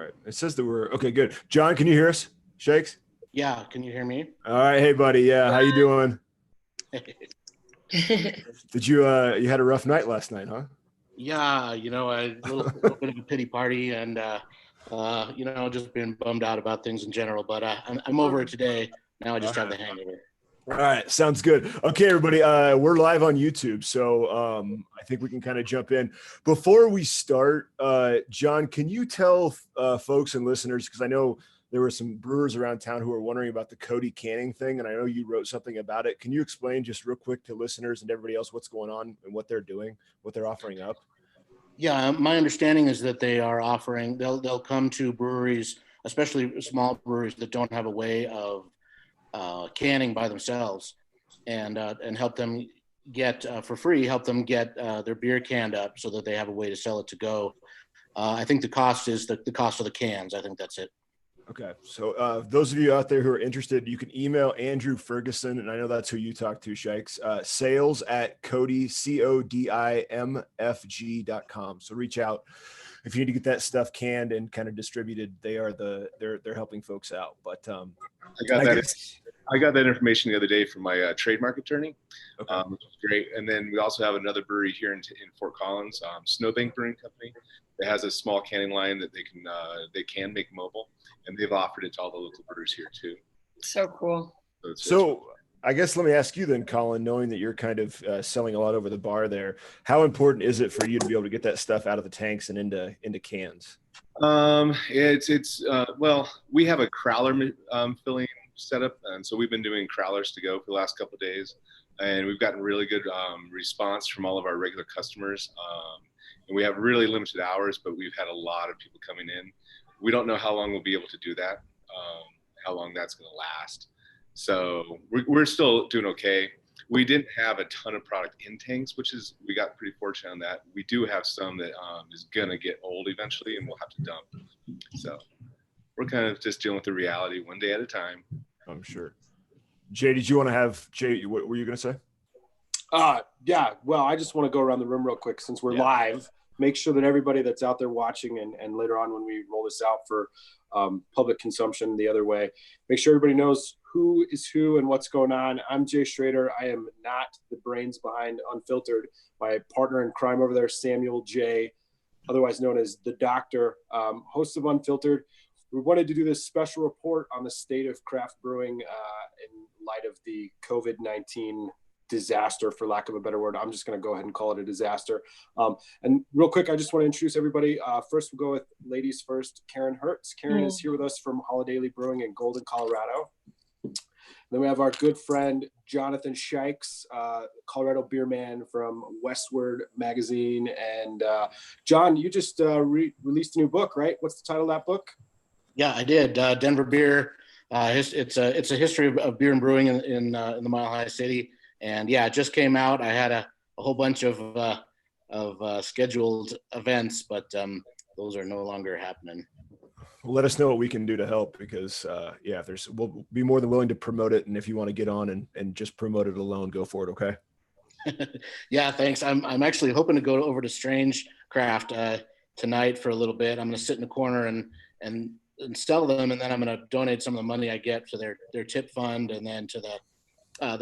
right. It says that we're okay. Good. John, can you hear us? Shakes. Yeah. Can you hear me? All right. Hey, buddy. Yeah. How you doing? Did you you had a rough night last night, huh? Yeah. A little bit of a pity party, and just being bummed out about things in general. But I'm over it today. Now I just have the hangover. All right, sounds good. Okay, everybody, we're live on YouTube, so I think we can kind of jump in. Before we start, John, can you tell folks and listeners, because I know there were some brewers around town who were wondering about the Cody canning thing, and I know you wrote something about it. Can you explain just real quick to listeners and everybody else what's going on and what they're doing, what they're offering up? Yeah, my understanding is that they are offering. They'll come to breweries, especially small breweries that don't have a way of canning by themselves, and help them get for free, help them get their beer canned up so that they have a way to sell it to go. I think the cost is the cost of the cans. I think that's it. Okay, so those of you out there who are interested, you can email Andrew Ferguson, and I know that's who you talk to, Shikes, sales at Cody, CODIMFG.com. So reach out if you need to get that stuff canned and kind of distributed. They're helping folks out. But I got that information the other day from my trademark attorney, okay. Which is great. And then we also have another brewery here in Fort Collins, Snowbank Brewing Company, that has a small canning line that they can make mobile, and they've offered it to all the local brewers here too. So cool. So I guess let me ask you then, Colin, knowing that you're kind of selling a lot over the bar there, how important is it for you to be able to get that stuff out of the tanks and into cans? Well, we have a Crowler filling setup, and so we've been doing Crowlers to go for the last couple of days, and we've gotten really good response from all of our regular customers. And we have really limited hours, but we've had a lot of people coming in. We don't know how long we'll be able to do that, how long that's going to last. So we're still doing okay. We didn't have a ton of product in tanks, we got pretty fortunate on that. We do have some that is going to get old eventually, and we'll have to dump. So we're kind of just dealing with the reality one day at a time. I'm sure. Jay, what were you going to say? Yeah, well, I just want to go around the room real quick since we're live. Make sure that everybody that's out there watching and later on when we roll this out for public consumption the other way, make sure everybody knows who is who and what's going on. I'm Jay Schrader. I am not the brains behind Unfiltered. My partner in crime over there, Samuel J., otherwise known as the Doctor, host of Unfiltered. We wanted to do this special report on the state of craft brewing in light of the COVID-19 disaster, for lack of a better word. I'm just going to go ahead and call it a disaster. And real quick, I just want to introduce everybody. First, we'll go with ladies first. Karen Hertz. Karen is here with us from Holidaily Brewing in Golden, Colorado. Then we have our good friend, Jonathan Shikes, Colorado beer man from Westword magazine. And John, you just released a new book, right? What's the title of that book? Yeah, I did. Denver Beer. It's a history of beer and brewing in the Mile High City. And yeah, it just came out. I had a whole bunch of scheduled events, but those are no longer happening. Let us know what we can do to help, because we'll be more than willing to promote it. And if you want to get on and just promote it alone, go for it. Okay. Yeah, thanks. I'm actually hoping to go over to Strange Craft tonight for a little bit. I'm going to sit in the corner and sell them, and then I'm going to donate some of the money I get to their tip fund, and then to the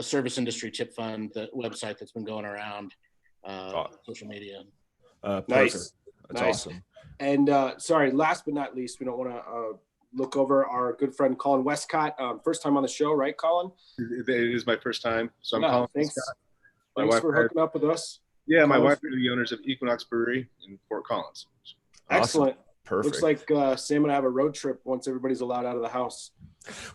service industry tip fund, the website that's been going around social media. Nice. That's nice. Awesome. And sorry, last but not least, we don't want to look over our good friend Colin Westcott. First time on the show, right, Colin? It is my first time. So I'm Colin thanks. Westcott. Thanks for hooking up with us. Yeah, my wife is the owners of Equinox Brewery in Fort Collins. Awesome. Excellent. Perfect. Looks like Sam and I have a road trip once everybody's allowed out of the house.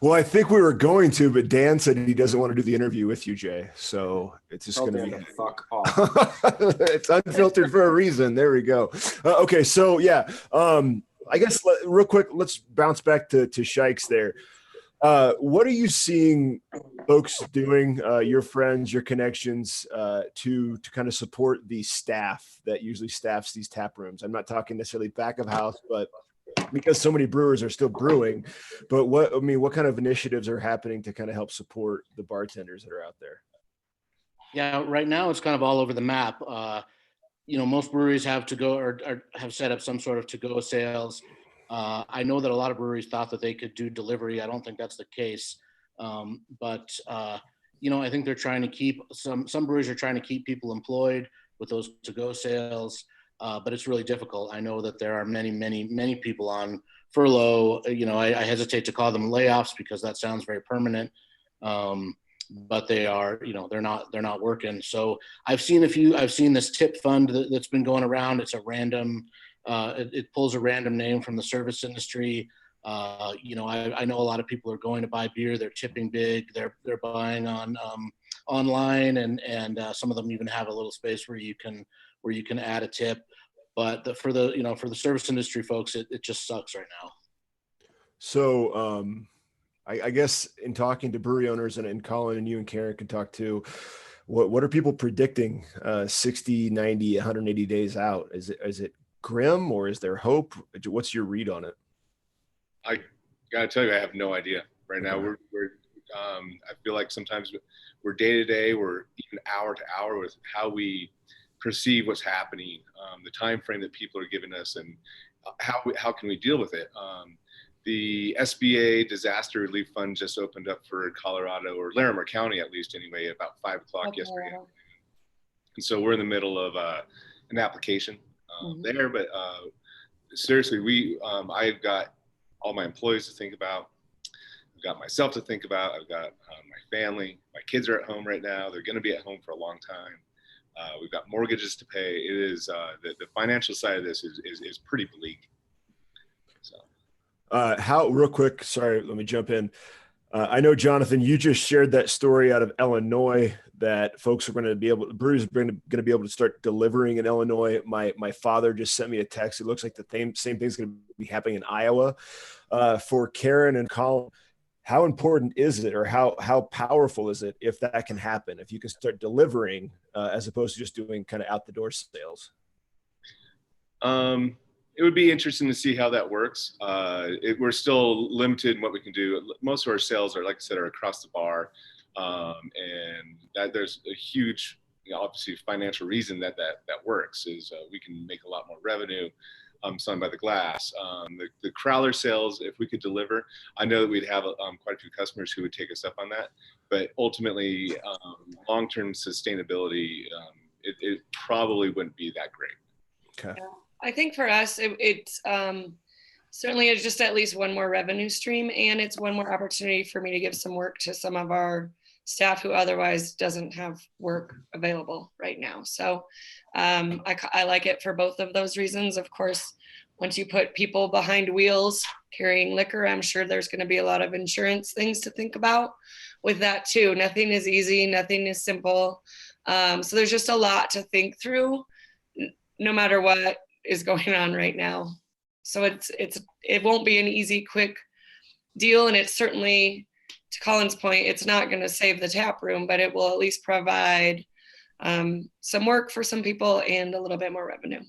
Well, I think we were going to, but Dan said he doesn't want to do the interview with you, Jay. So it's just going to be fuck off. It's unfiltered for a reason. There we go. Okay, so yeah, I guess real quick, let's bounce back to Shikes there. What are you seeing folks doing, your friends, your connections, to kind of support the staff that usually staffs these tap rooms? I'm not talking necessarily back of house, but because so many brewers are still brewing. But what kind of initiatives are happening to kind of help support the bartenders that are out there? Yeah, right now it's kind of all over the map. Most breweries have to go or have set up some sort of to-go sales. I know that a lot of breweries thought that they could do delivery. I don't think that's the case. But I think they're trying to keep some breweries are trying to keep people employed with those to-go sales. But it's really difficult. I know that there are many people on furlough. I hesitate to call them layoffs because that sounds very permanent. But they are, they're not working. So I've seen this tip fund that's been going around. It's a random, it pulls a random name from the service industry. I know a lot of people are going to buy beer. They're tipping big. They're buying on online, and some of them even have a little space where you can add a tip. But for the service industry folks, it just sucks right now. So I guess in talking to brewery owners, and Colin and you and Karen can talk too, what are people predicting 60, 90, 180 days out? Is it grim, or is there hope? What's your read on it? I gotta tell you, I have no idea right now. We're I feel like sometimes we're day to day, we're even hour to hour with how we perceive what's happening, the time frame that people are giving us, and how can we deal with it. The SBA Disaster Relief Fund just opened up for Colorado, or Larimer County at least anyway, about 5 o'clock yesterday. And so we're in the middle of an application there. But seriously, I've got all my employees to think about. I've got myself to think about. I've got my family. My kids are at home right now. They're going to be at home for a long time. We've got mortgages to pay. It is the financial side of this is pretty bleak. So. Real quick, sorry, let me jump in. I know, Jonathan, you just shared that story out of Illinois that folks are going to be able, breweries are going to be able to start delivering in Illinois. My father just sent me a text. It looks like the same thing's going to be happening in Iowa. For Karen and Colin, how important is it, or how powerful is it if that can happen, if you can start delivering as opposed to just doing kind of out the door sales? It would be interesting to see how that works. We're still limited in what we can do. Most of our sales are, like I said, are across the bar. And that there's a huge, obviously financial reason that works is we can make a lot more revenue selling by the glass. The Crowler sales, if we could deliver, I know that we'd have quite a few customers who would take us up on that. But ultimately, long-term sustainability, it probably wouldn't be that great. Okay. Yeah. I think for us, it's certainly is just at least one more revenue stream, and it's one more opportunity for me to give some work to some of our staff who otherwise doesn't have work available right now. So I like it for both of those reasons. Of course, once you put people behind wheels carrying liquor, I'm sure there's going to be a lot of insurance things to think about with that too. Nothing is easy, nothing is simple. So there's just a lot to think through, no matter what is going on right now. So it won't be an easy, quick deal. And it's certainly, to Colin's point, it's not going to save the tap room, but it will at least provide some work for some people and a little bit more revenue.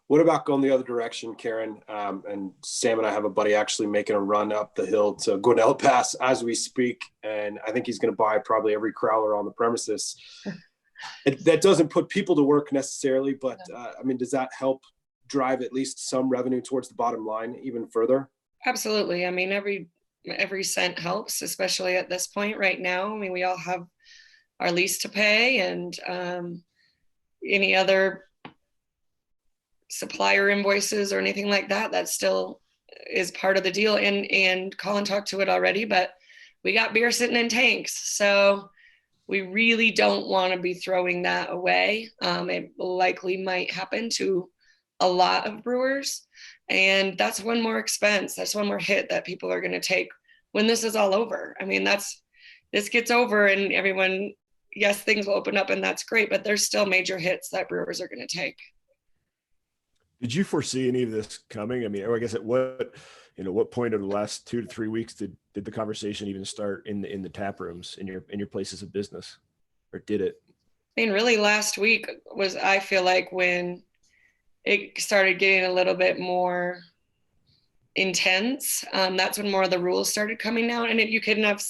What about going the other direction, Karen? And Sam and I have a buddy actually making a run up the hill to go to El Pass as we speak. And I think he's going to buy probably every Crowler on the premises. That doesn't put people to work necessarily, but I mean, does that help drive at least some revenue towards the bottom line even further? Absolutely. I mean, every cent helps, especially at this point right now. I mean, we all have our lease to pay, and any other supplier invoices or anything like that, that still is part of the deal. And Colin talked to it already, but we got beer sitting in tanks. So we really don't want to be throwing that away. It likely might happen to a lot of brewers. And that's one more expense. That's one more hit that people are going to take when this is all over. I mean, this gets over and everyone, yes, things will open up and that's great, but there's still major hits that brewers are going to take. Did you foresee any of this coming? I mean, or I guess at what point of the last 2 to 3 weeks did the conversation even start in the tap rooms in your places of business, or did it? I mean, really last week was, I feel like, when it started getting a little bit more intense. That's when more of the rules started coming out, and you couldn't have,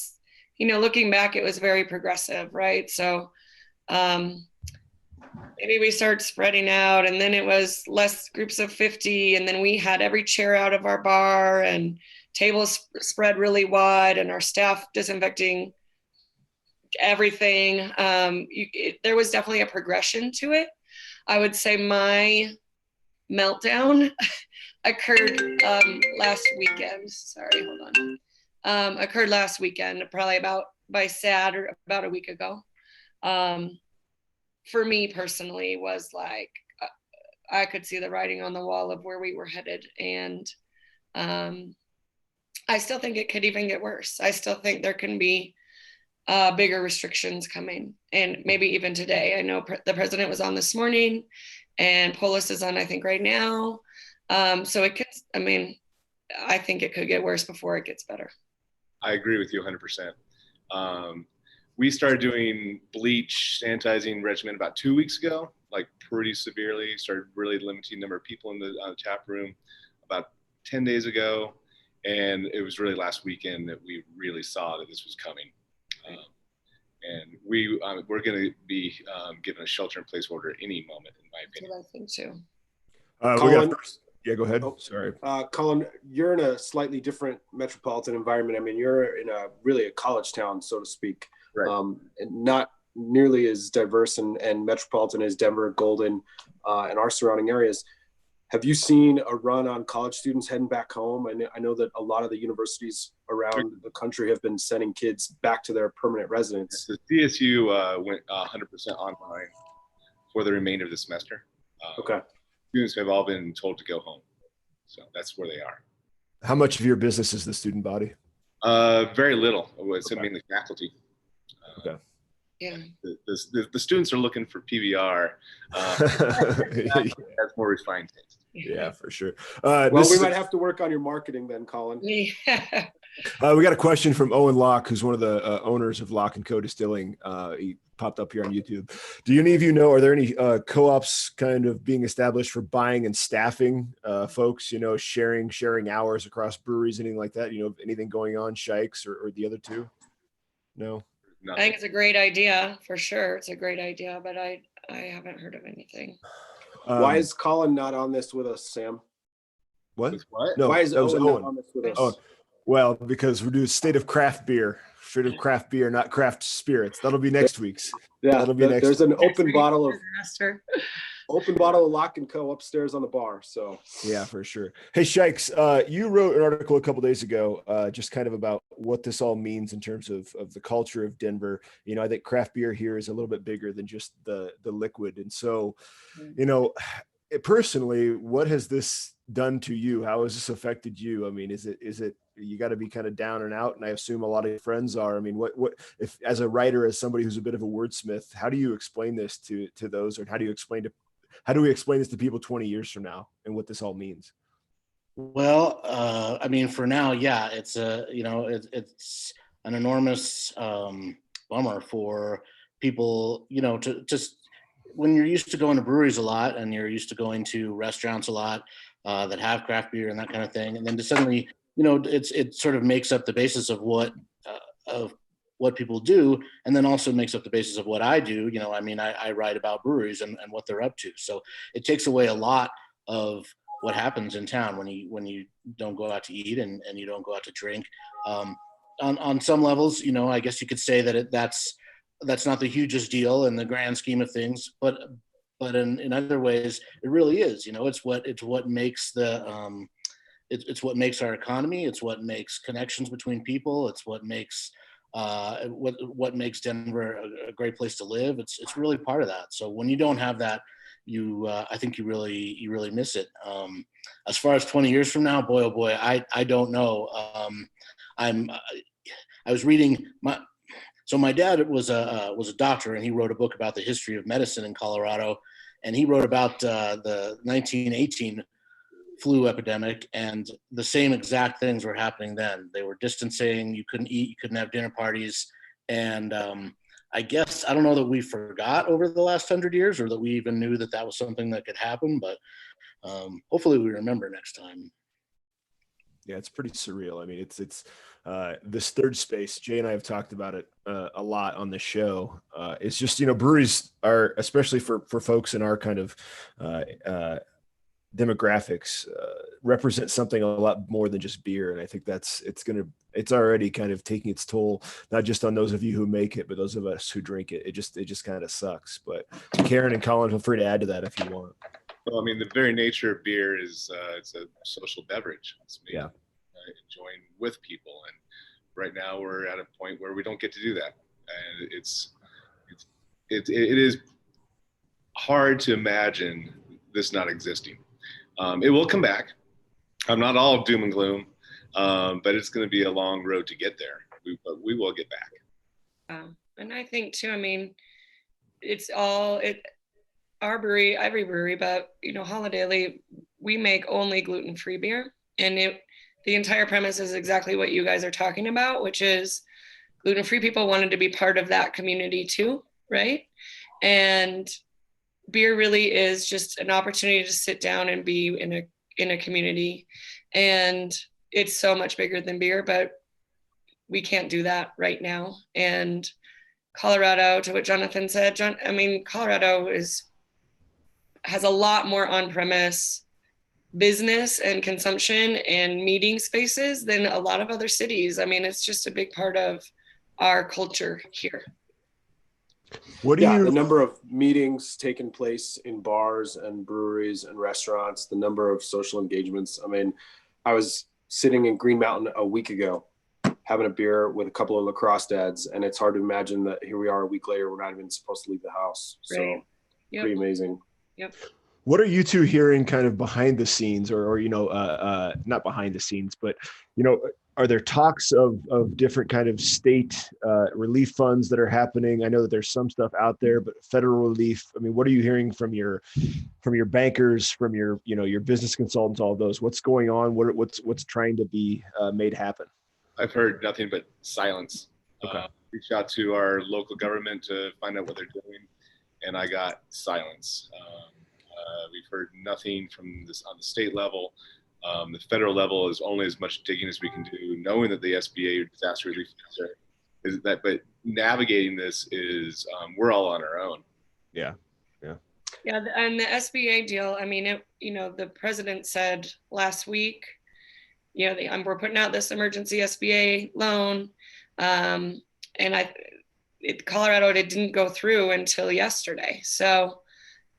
looking back, it was very progressive, right? So maybe we start spreading out, and then it was less groups of 50, and then we had every chair out of our bar and tables spread really wide, and our staff disinfecting everything. There was definitely a progression to it. I would say my meltdown occurred last weekend. Sorry, hold on. Occurred last weekend, probably by Saturday, about a week ago. For me personally, was like I could see the writing on the wall of where we were headed, and I still think it could even get worse. I still think there can be bigger restrictions coming, and maybe even today. I know the president was on this morning, and Polis is on, I think, right now. So it could, I mean, I think it could get worse before it gets better. I agree with you 100%. We started doing bleach sanitizing regimen about 2 weeks ago, like pretty severely. Started really limiting the number of people in the tap room about 10 days ago. And it was really last weekend that we really saw that this was coming. And we're going to be given a shelter-in-place order at any moment, in my opinion. I think too. Colin, yeah, go ahead. Oh, sorry. Colin, you're in a slightly different metropolitan environment. I mean, you're in really a college town, so to speak. Right. And not nearly as diverse and metropolitan as Denver, Golden, and our surrounding areas. Have you seen a run on college students heading back home? I know that a lot of the universities around the country have been sending kids back to their permanent residence. The CSU went 100% online for the remainder of the semester. Okay. Students have all been told to go home. So that's where they are. How much of your business is the student body? Very little. It's mainly faculty. Okay. Yeah. The students are looking for PBR. That's more refined taste. Yeah, for sure. Well, we might have to work on your marketing then, Colin. Yeah. We got a question from Owen Locke, who's one of the owners of Locke & Co. Distilling. He popped up here on YouTube. Do any of you know, are there any co-ops kind of being established for buying and staffing folks, you know, sharing hours across breweries, anything like that? You know, anything going on, Shikes or the other two? No? I think it's a great idea, for sure. It's a great idea, but I haven't heard of anything. Why is Colin not on this with us, Sam? What? No, why is Owen not on this with us? Oh, well, because we're doing State of Craft Beer, not craft spirits. That'll be next week's. Yeah, that'll be next. There's an open week. bottle of Locke & Co. upstairs on the bar. So yeah, for sure. Hey, Shikes, you wrote an article a couple days ago, just kind of about what this all means in terms of the culture of Denver. You know, I think craft beer here is a little bit bigger than just the liquid, and so, you know, personally, what has this done to you? How has this affected you? I mean, is it you got to be kind of down and out, and I assume a lot of your friends are. I mean, what if, as a writer, as somebody who's a bit of a wordsmith, how do you explain this to those, or how do we explain this to people 20 years from now, and what this all means? Well, I mean, for now, yeah, it's it's an enormous bummer for people, you know, to just, when you're used to going to breweries a lot and you're used to going to restaurants a lot that have craft beer and that kind of thing, and then to suddenly, you know, it sort of makes up the basis of what people do, and then also makes up the basis of what I do. You know, I mean, I write about breweries and what they're up to. So it takes away a lot of what happens in town when you don't go out to eat and you don't go out to drink. On some levels, you know, I guess you could say that that's not the hugest deal in the grand scheme of things, but in other ways, it really is. You know, it's what makes it's what makes our economy. It's what makes connections between people. It's what makes what makes Denver a great place to live. It's really part of that. So when you don't have that, I think you really miss it. As far as 20 years from now, boy, oh boy, I don't know. I was reading my dad was a doctor, and he wrote a book about the history of medicine in Colorado, and he wrote about the 1918 flu epidemic, and the same exact things were happening then. They were distancing, you couldn't eat, you couldn't have dinner parties, and I guess, I don't know that we forgot over the last 100 years, or that we even knew that was something that could happen, but hopefully we remember next time. Yeah, it's pretty surreal. I mean, it's this third space. Jay and I have talked about it a lot on the show. It's just, breweries are, especially for folks in our kind of demographics, represent something a lot more than just beer. And I think it's already kind of taking its toll, not just on those of you who make it, but those of us who drink it. It just kind of sucks. But Karen and Colin, feel free to add to that if you want. Well, I mean, the very nature of beer is it's a social beverage. It's made, enjoying with people, and right now we're at a point where we don't get to do that, and it is hard to imagine this not existing. It will come back. I'm not all doom and gloom, but it's going to be a long road to get there. But we will get back. And I think too, I mean, our brewery, every brewery, but Holidaily, we make only gluten-free beer, and the entire premise is exactly what you guys are talking about, which is gluten-free people wanted to be part of that community too, right? And beer really is just an opportunity to sit down and be in a community, and it's so much bigger than beer, but we can't do that right now. And Colorado, to what Jonathan said, Colorado has a lot more on-premise business and consumption and meeting spaces than a lot of other cities. I mean, it's just a big part of our culture here. The number of meetings taking place in bars and breweries and restaurants, the number of social engagements. I mean, I was sitting in Green Mountain a week ago having a beer with a couple of lacrosse dads, and it's hard to imagine that here we are a week later, we're not even supposed to leave the house. So right. Pretty amazing. Yep. What are you two hearing kind of behind the scenes, or not behind the scenes, but are there talks of different kind of state relief funds that are happening? I know that there's some stuff out there, but federal relief. I mean, what are you hearing from your bankers, from your business consultants, all of those? What's going on? What's trying to be made happen? I've heard nothing but silence. Okay. Reached out to our local government to find out what they're doing, and I got silence. We've heard nothing from this on the state level. The federal level is only as much digging as we can do, knowing that the SBA or disaster relief is that, but navigating this is we're all on our own. Yeah. And the SBA deal, I mean, the president said last week, we're putting out this emergency SBA loan, and Colorado, it didn't go through until yesterday. So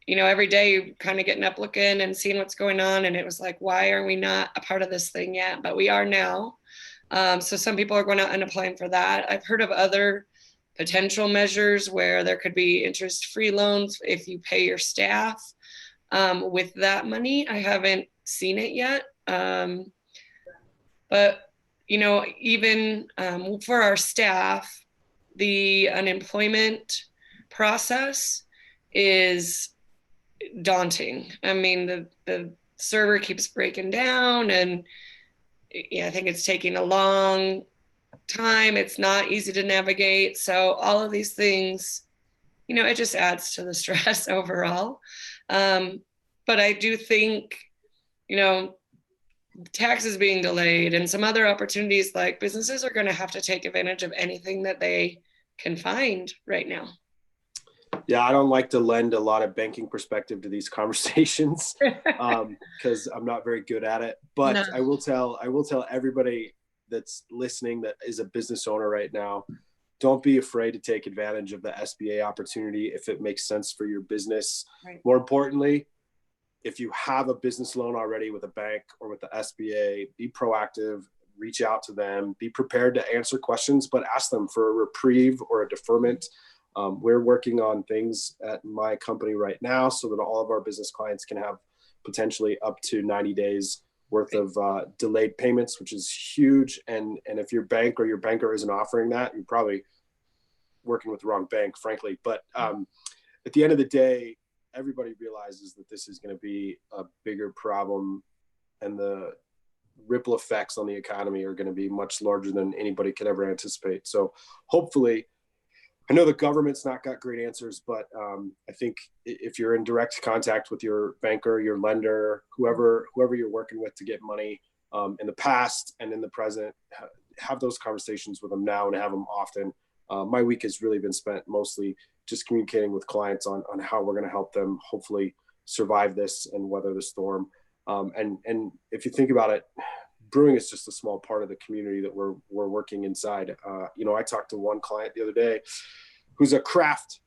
every day you're kind of getting up, looking and seeing what's going on. And it was like, why are we not a part of this thing yet? But we are now. So some people are going out and applying for that. I've heard of other potential measures where there could be interest-free loans if you pay your staff with that money. I haven't seen it yet. But, even for our staff, the unemployment process is daunting. I mean, the server keeps breaking down, and I think it's taking a long time. It's not easy to navigate. So all of these things, it just adds to the stress overall. But I do think, taxes being delayed and some other opportunities, like businesses are going to have to take advantage of anything that they can find right now. Yeah, I don't like to lend a lot of banking perspective to these conversations because I'm not very good at it. But no. I will tell everybody that's listening that is a business owner right now, don't be afraid to take advantage of the SBA opportunity if it makes sense for your business. Right. More importantly, if you have a business loan already with a bank or with the SBA, be proactive, reach out to them, be prepared to answer questions, but ask them for a reprieve or a deferment. We're working on things at my company right now so that all of our business clients can have potentially up to 90 days worth of delayed payments, which is huge. And if your bank or your banker isn't offering that, you're probably working with the wrong bank, frankly. But at the end of the day, everybody realizes that this is going to be a bigger problem, and the ripple effects on the economy are going to be much larger than anybody could ever anticipate. So hopefully, I know the government's not got great answers, but I think if you're in direct contact with your banker, your lender, whoever you're working with to get money, in the past and in the present, have those conversations with them now and have them often. My week has really been spent mostly just communicating with clients on how we're going to help them hopefully survive this and weather the storm. And if you think about it, brewing is just a small part of the community that we're working inside. I talked to one client the other day who's a craft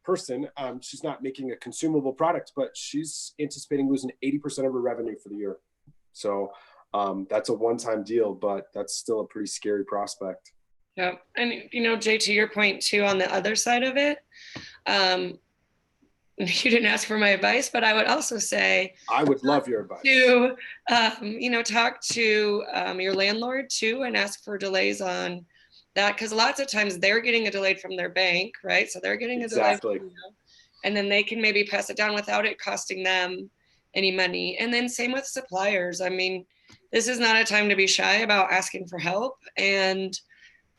person. She's not making a consumable product, but she's anticipating losing 80% of her revenue for the year. So that's a one-time deal, but that's still a pretty scary prospect. Yeah. And, Jay, to your point too, on the other side of it, you didn't ask for my advice, but I would also say I would love your advice to, talk to your landlord too and ask for delays on that, because lots of times they're getting a delay from their bank, right? So they're getting a delay from you, and then they can maybe pass it down without it costing them any money. And then same with suppliers. I mean, this is not a time to be shy about asking for help. And,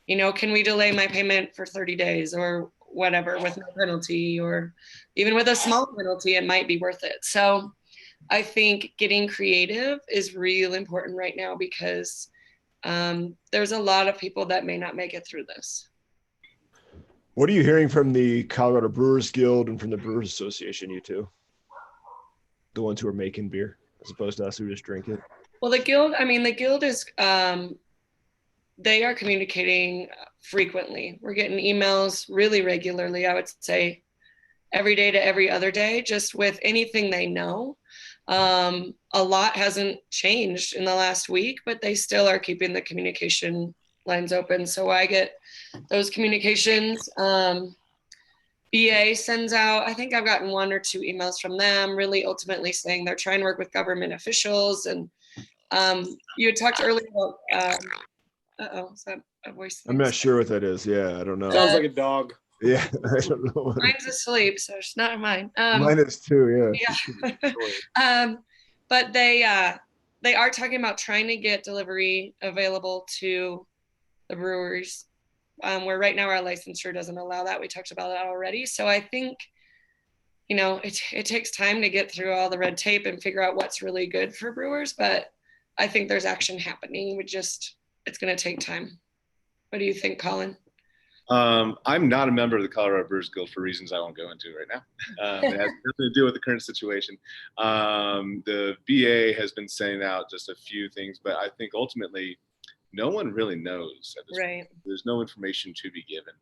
can we delay my payment for 30 days or whatever with no penalty, or even with a small penalty, it might be worth it. So I think getting creative is real important right now, because there's a lot of people that may not make it through this. What are you hearing from the Colorado Brewers Guild and from the Brewers Association, you two? The ones who are making beer as opposed to us who just drink it? Well, the Guild is, they are communicating frequently. We're getting emails really regularly, I would say every day to every other day, just with anything they know. A lot hasn't changed in the last week, but they still are keeping the communication lines open. So I get those communications. BA sends out, I think I've gotten 1 or 2 emails from them, really ultimately saying they're trying to work with government officials. And you had talked earlier about, is that a voice? I'm not sure what that is. Yeah, I don't know. Sounds like a dog. Yeah, I don't know. Mine's asleep, so it's not mine. Mine is too, yeah. But they are talking about trying to get delivery available to the breweries, where right now our licensure doesn't allow that. We talked about that already. So I think, it takes time to get through all the red tape and figure out what's really good for brewers. But I think there's action happening. It's going to take time. What do you think, Colin? I'm not a member of the Colorado Brewers Guild for reasons I won't go into right now. It has nothing to do with the current situation. The BA has been sending out just a few things, but I think ultimately no one really knows at this point. There's no information to be given.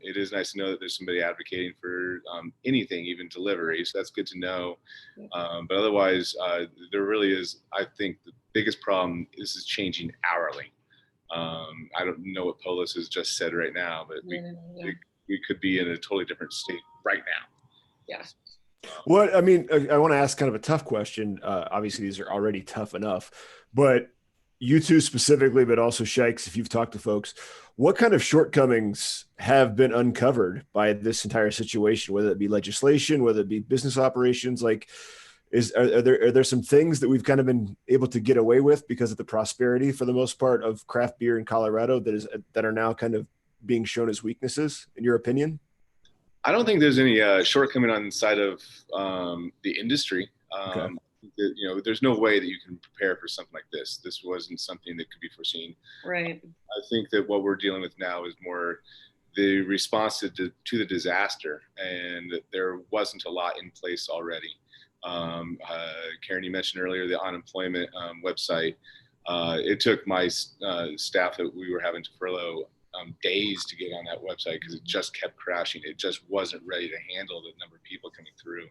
It is nice to know that there's somebody advocating for anything, even delivery. So that's good to know. But otherwise, there really is, I think the biggest problem is changing hourly. I don't know what Polis has just said right now, but we could be in a totally different state right now. Yeah. What, I mean, I want to ask kind of a tough question. Obviously, these are already tough enough, but you two specifically, but also Shikes, if you've talked to folks, what kind of shortcomings have been uncovered by this entire situation, whether it be legislation, whether it be business operations? Like, are there some things that we've kind of been able to get away with because of the prosperity, for the most part, of craft beer in Colorado that are now kind of being shown as weaknesses, in your opinion? I don't think there's any shortcoming on the side of the industry. Okay. There's no way that you can prepare for something like this. This wasn't something that could be foreseen. Right. I think that what we're dealing with now is more the response to the disaster, and there wasn't a lot in place already. Karen, you mentioned earlier the unemployment website. It took my staff that we were having to furlough days to get on that website because it just kept crashing. It just wasn't ready to handle the number of people coming through.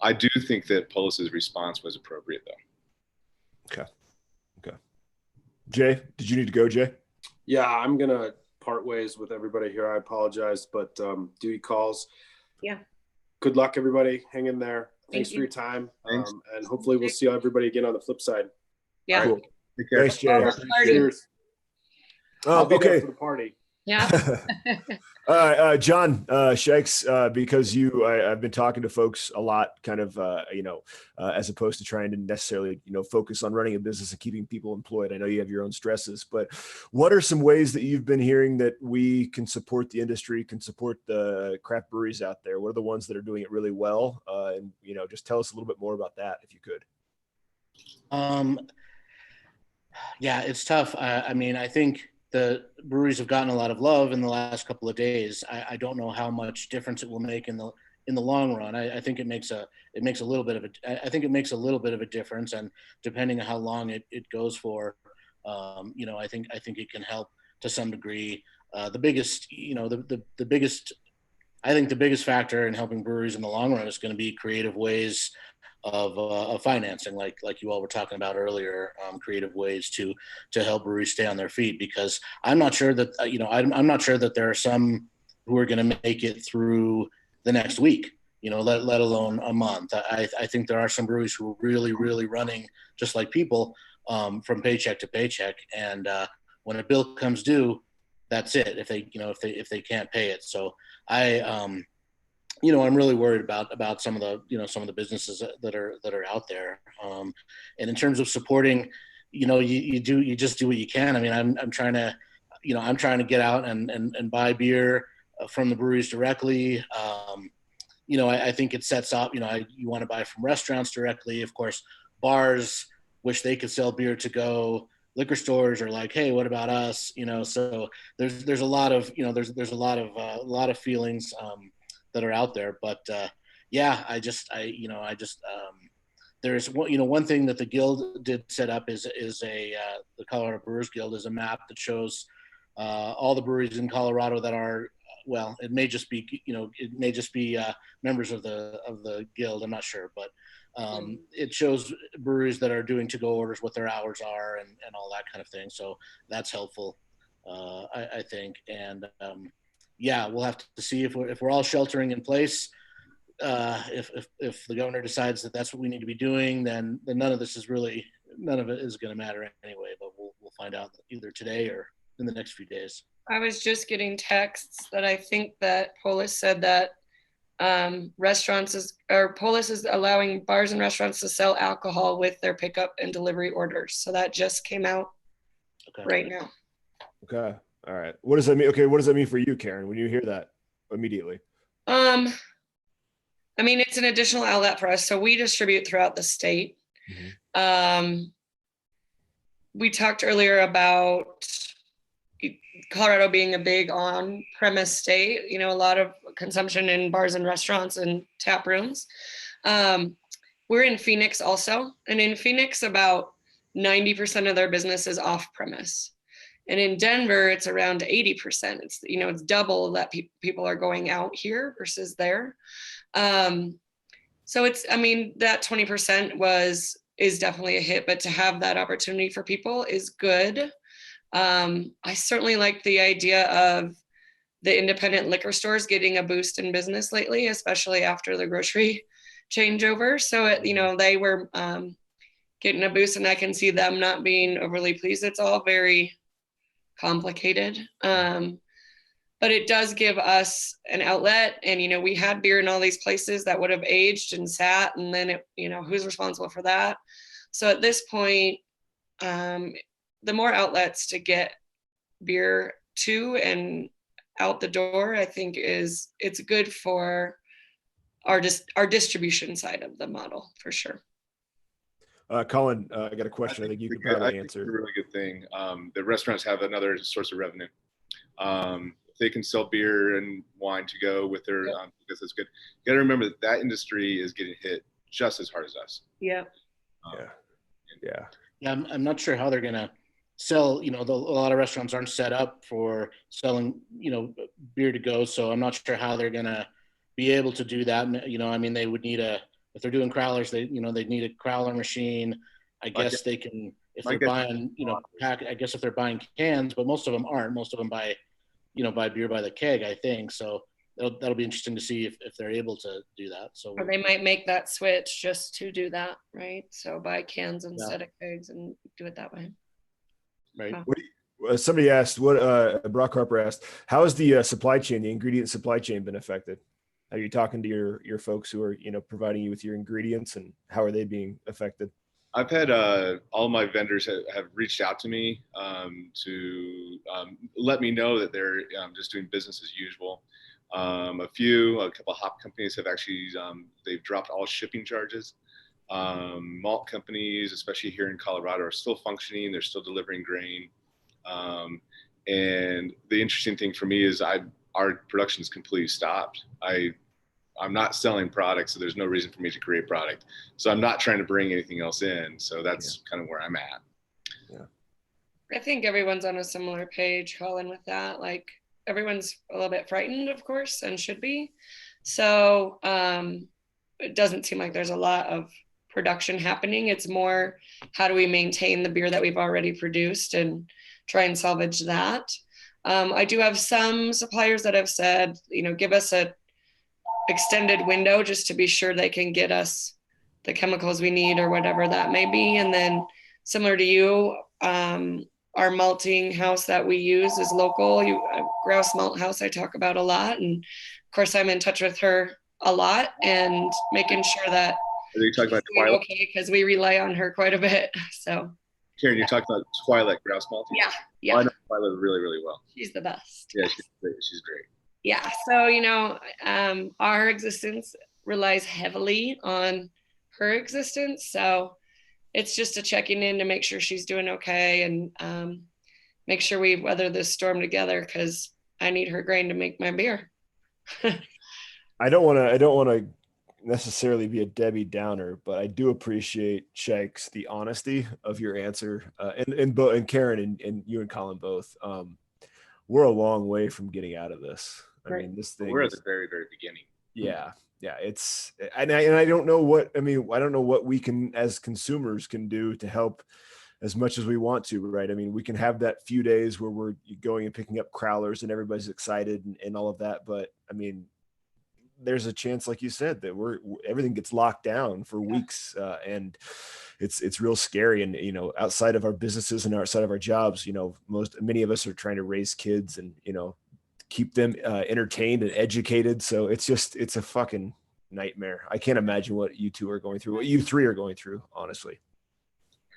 I do think that Polis's response was appropriate, though. Okay. Jay, did you need to go, Jay? Yeah, I'm going to part ways with everybody here. I apologize, but duty calls. Yeah. Good luck, everybody. Hang in there. Thanks for your time. And hopefully we'll see everybody again on the flip side. Yeah. Cool. Take care. Thanks, Jay. Cheers. Oh, okay. For the party. Yeah. All right, John, Shikes, because I've been talking to folks a lot, kind of, as opposed to trying to necessarily, focus on running a business and keeping people employed. I know you have your own stresses, but what are some ways that you've been hearing that we can support the industry, can support the craft breweries out there? What are the ones that are doing it really well? And, just tell us a little bit more about that, if you could. Um, yeah, it's tough. I mean, I think the breweries have gotten a lot of love in the last couple of days. I don't know how much difference it will make in the long run. I think it makes a little bit of a I think it makes a little bit of a difference, and depending on how long it goes for, I think it can help to some degree. The biggest, the biggest, I think the biggest factor in helping breweries in the long run is going to be creative ways of financing, like you all were talking about earlier, creative ways to help breweries stay on their feet. Because I'm not sure that I'm not sure that there are some who are going to make it through the next week. Let alone a month. I think there are some breweries who are really running just like people, from paycheck to paycheck, and when a bill comes due, that's it. If they can't pay it, so I'm really worried about some of the businesses that are out there. And in terms of supporting, you just do what you can. I mean, I'm trying to get out and buy beer from the breweries directly. I think it sets up, you want to buy from restaurants directly. Of course, bars wish they could sell beer to go. Liquor stores are like, hey, what about us? So there's a lot of, there's a lot of feelings that are out there. But there's one thing that the Guild did set up is the Colorado Brewers Guild is a map that shows all the breweries in Colorado that are, well, it may just be members of the Guild. I'm not sure, but it shows breweries that are doing to-go orders, what their hours are, and all that kind of thing. So that's helpful, I think. And we'll have to see if we're all sheltering in place. If the governor decides that that's what we need to be doing, then none of it is going to matter anyway. But we'll find out either today or in the next few days. I was just getting texts that I think that Polis said that Polis is allowing bars and restaurants to sell alcohol with their pickup and delivery orders. So that just came out right now. Okay. All right. What does that mean? Okay. What does that mean for you, Karen, when you hear that immediately? I mean, it's an additional outlet for us. So we distribute throughout the state. Mm-hmm. We talked earlier about Colorado being a big on-premise state, a lot of consumption in bars and restaurants and tap rooms. We're in Phoenix also. And in Phoenix, about 90% of their business is off-premise. And in Denver, it's around 80%. It's double that people are going out here versus there. So that 20% is definitely a hit, but to have that opportunity for people is good. I certainly like the idea of the independent liquor stores getting a boost in business lately, especially after the grocery changeover. So, they were getting a boost, and I can see them not being overly pleased. It's all very complicated. But it does give us an outlet. And, we had beer in all these places that would have aged and sat, and then who's responsible for that? So at this point, the more outlets to get beer to and out the door, I think it's good for our distribution side of the model for sure. Colin, I got a question. I think you could probably answer. It's a really good thing. The restaurants have another source of revenue. If they can sell beer and wine to go with their, because it's good. You got to remember that industry is getting hit just as hard as us. Yeah. Yeah. I'm not sure how they're gonna sell. A lot of restaurants aren't set up for selling, beer to go. So I'm not sure how they're gonna be able to do that. They would need if they're doing Crowlers, they'd need a Crowler machine. I guess they can, if they're buying, I guess if they're buying cans, but most of them aren't. Most of them buy beer by the keg, I think. So that'll be interesting to see if they're able to do that. So or they might make that switch just to do that, right? So buy cans instead of kegs and do it that way. Right. Somebody asked, Brock Harper asked, how has the supply chain, the ingredient supply chain been affected? Are you talking to your folks who are, providing you with your ingredients, and how are they being affected? I've had all my vendors have reached out to me to let me know that they're just doing business as usual. A couple of hop companies have actually, they've dropped all shipping charges. Malt companies, especially here in Colorado, are still functioning. They're still delivering grain. And the interesting thing for me is our production is completely stopped. I'm not selling products, so there's no reason for me to create product. So I'm not trying to bring anything else in. So that's kind of where I'm at. Yeah. I think everyone's on a similar page, Colin, with that. Like everyone's a little bit frightened, of course, and should be. So it doesn't seem like there's a lot of production happening. It's more, how do we maintain the beer that we've already produced and try and salvage that? I do have some suppliers that have said, give us a extended window just to be sure they can get us the chemicals we need or whatever that may be. And then similar to you, our malting house that we use is local. Grouse Malt House I talk about a lot. And of course I'm in touch with her a lot and making sure that Are you talking about Twilight? Okay, because we rely on her quite a bit. So Karen, you're talking about Twilight Grouse Malting? Yeah. I know Twilight really, really well. She's the best. Yeah, she's great. Yeah. So, our existence relies heavily on her existence. So it's just a checking in to make sure she's doing okay and make sure we weather this storm together because I need her grain to make my beer. I don't want to necessarily be a Debbie Downer, but I do appreciate, Shikes, the honesty of your answer, and Karen and you and Colin both. We're a long way from getting out of this. I mean, this thing. We're at the very, very beginning. Yeah. It's and I don't know what I don't know what we can as consumers can do to help as much as we want to, right? I mean, we can have that few days where we're going and picking up Crowlers and everybody's excited and all of that, but I mean, there's a chance, like you said, that everything gets locked down for weeks, and it's real scary. And outside of our businesses and outside of our jobs, many of us are trying to raise kids and keep them entertained and educated. So it's a fucking nightmare. I can't imagine what you two are going through, what you three are going through, honestly.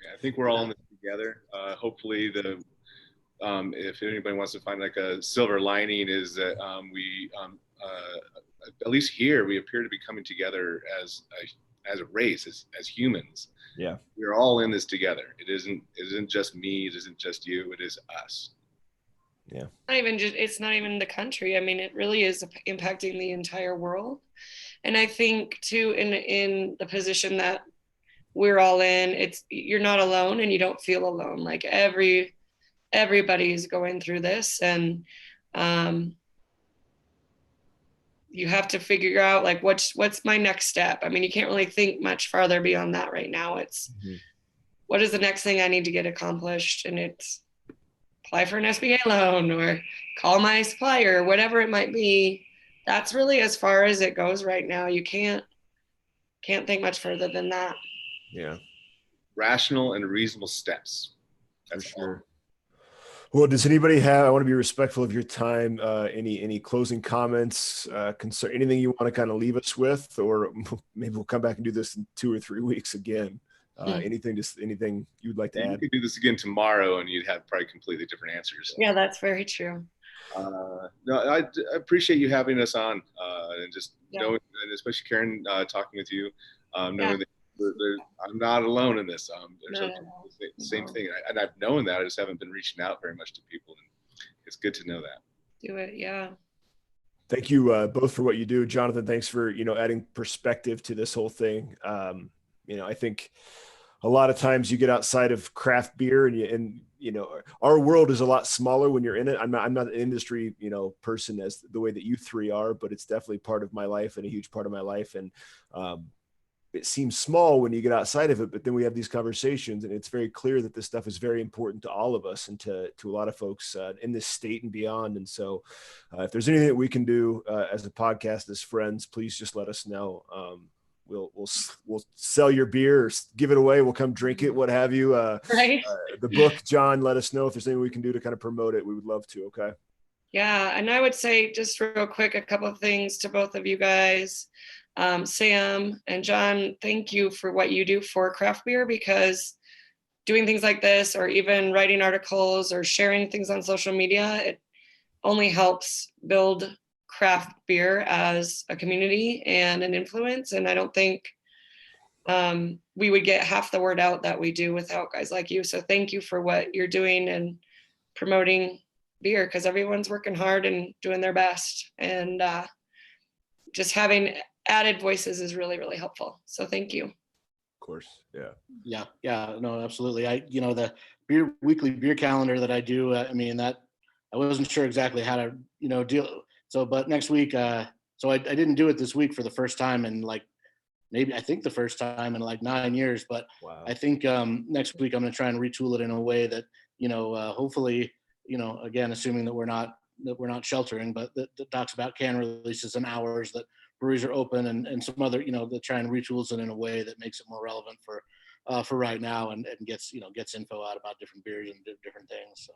Yeah, I think we're all in this together. Hopefully if anybody wants to find like a silver lining is that we at least here we appear to be coming together as a race, as humans. Yeah, we're all in this together. It isn't just me. It isn't just you. It is us. Yeah. It's not even the country. I mean, it really is impacting the entire world. And I think too, in the position that we're all in, you're not alone and you don't feel alone. Like everybody's going through this, and you have to figure out like what's my next step. I mean, you can't really think much farther beyond that right now. It's what is the next thing I need to get accomplished, and it's apply for an SBA loan or call my supplier, or whatever it might be. That's really as far as it goes right now. You can't think much further than that. Yeah. Rational and reasonable steps. That's for sure. Well, does anybody have, I want to be respectful of your time, any closing comments, concern, anything you want to kind of leave us with, or maybe we'll come back and do this in 2 or 3 weeks again. Anything you'd like to add? You could do this again tomorrow and you'd have probably completely different answers. Yeah, that's very true. No, I appreciate you having us on, and just knowing, and especially Karen, talking with you, knowing that I'm not alone in this. There's the same thing, and I've known that. I just haven't been reaching out very much to people, and it's good to know that. Do it, yeah. Thank you both for what you do, Jonathan. Thanks for adding perspective to this whole thing. I think a lot of times you get outside of craft beer and our world is a lot smaller when you're in it. I'm not an industry, person as the way that you three are, but it's definitely part of my life and a huge part of my life. And it seems small when you get outside of it, but then we have these conversations and it's very clear that this stuff is very important to all of us and to a lot of folks in this state and beyond. And so if there's anything that we can do as a podcast, as friends, please just let us know. We'll sell your beer or give it away. We'll come drink it, what have you. Right. The book, John, let us know if there's anything we can do to kind of promote it. We would love to. Okay. Yeah. And I would say just real quick, a couple of things to both of you guys. Sam and John, thank you for what you do for craft beer, because doing things like this, or even writing articles or sharing things on social media, it only helps build craft beer as a community and an influence. And I don't think we would get half the word out that we do without guys like you. So thank you for what you're doing and promoting beer, because everyone's working hard and doing their best. And just having added voices is really, really helpful. So thank you. Of course. Yeah. No, absolutely. The weekly beer calendar that I do, I wasn't sure exactly how to, deal. So, but next week, so I didn't do it this week for the first time in the first time in like 9 years, but Wow. I think next week I'm going to try and retool it in a way that, hopefully, again, assuming that we're not sheltering, but that talks about can releases and hours that breweries are open, and some other, that try and retools it in a way that makes it more relevant for right now, and gets info out about different beers and different things. So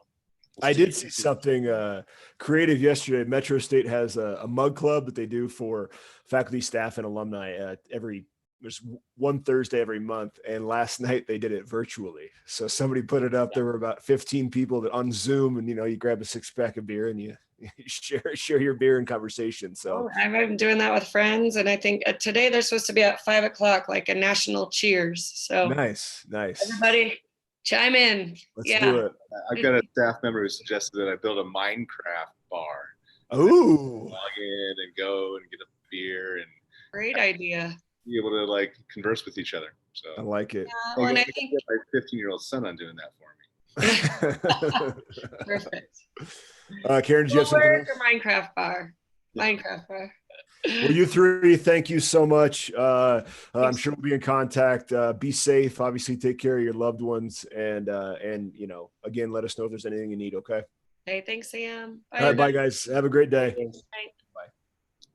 I did see something creative yesterday. Metro State has a mug club that they do for faculty, staff, and alumni there's one Thursday every month. And last night they did it virtually. So somebody put it up. There were about 15 people that on Zoom, and, you grab a 6-pack of beer and you share your beer and conversation. So I've been doing that with friends. And I think today they're supposed to be at 5:00, like a national cheers. So nice. Everybody chime in. Let's do it. I've got a staff member who suggested that I build a Minecraft bar. Oh, log in and go and get a beer and great idea. Be able to converse with each other. So I like it. Yeah, well, and I think get my 15-year-old son on doing that for me. Perfect. Karen, did you have something else? Minecraft bar. Minecraft bar. Well, you three, thank you so much. I'm sure we'll be in contact. Be safe. Obviously, take care of your loved ones, and again, let us know if there's anything you need. Okay. Hey, thanks, Sam. Bye, all right, bye, guys. Have a great day. Bye.